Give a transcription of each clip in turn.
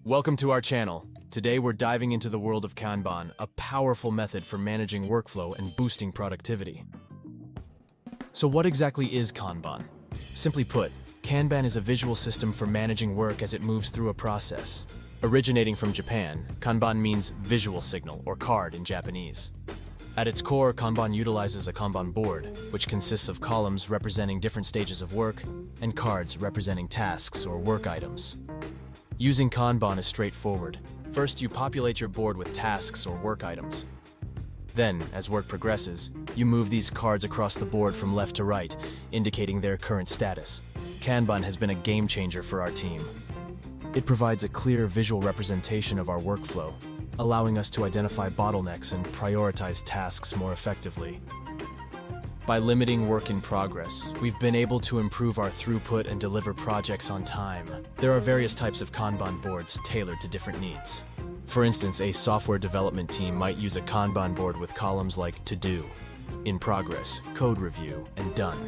Welcome to our channel. Today we're diving into the world of Kanban, a powerful method for managing workflow and boosting productivity. So what exactly is Kanban? Simply put, Kanban is a visual system for managing work as it moves through a process. Originating from Japan, Kanban means visual signal or card in Japanese. At its core, Kanban utilizes a Kanban board, which consists of columns representing different stages of work and cards representing tasks or work items. Using Kanban is straightforward. First, you populate your board with tasks or work items. Then, as work progresses, you move these cards across the board from left to right, indicating their current status. Kanban has been a game changer for our team. It provides a clear visual representation of our workflow, allowing us to identify bottlenecks and prioritize tasks more effectively. By limiting work in progress, we've been able to improve our throughput and deliver projects on time. There are various types of Kanban boards tailored to different needs. For instance, a software development team might use a Kanban board with columns like To Do, In Progress, Code Review, and Done.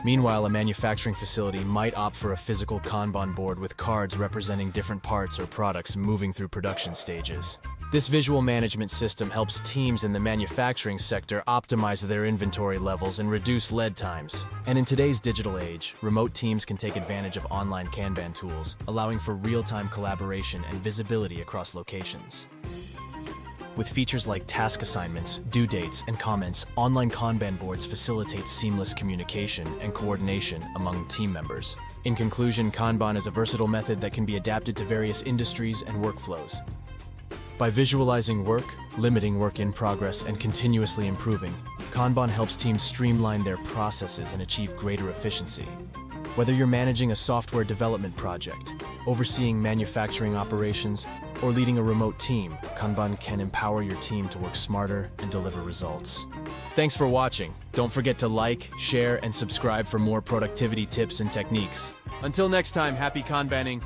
Meanwhile, a manufacturing facility might opt for a physical Kanban board with cards representing different parts or products moving through production stages. This visual management system helps teams in the manufacturing sector optimize their inventory levels and reduce lead times. And in today's digital age, remote teams can take advantage of online Kanban tools, allowing for real-time collaboration and visibility across locations. With features like task assignments, due dates, and comments, online Kanban boards facilitate seamless communication and coordination among team members. In conclusion, Kanban is a versatile method that can be adapted to various industries and workflows. By visualizing work, limiting work in progress, and continuously improving, Kanban helps teams streamline their processes and achieve greater efficiency. Whether you're managing a software development project, overseeing manufacturing operations, or leading a remote team, Kanban can empower your team to work smarter and deliver results. Thanks for watching. Don't forget to like, share, and subscribe for more productivity tips and techniques. Until next time, happy Kanbaning!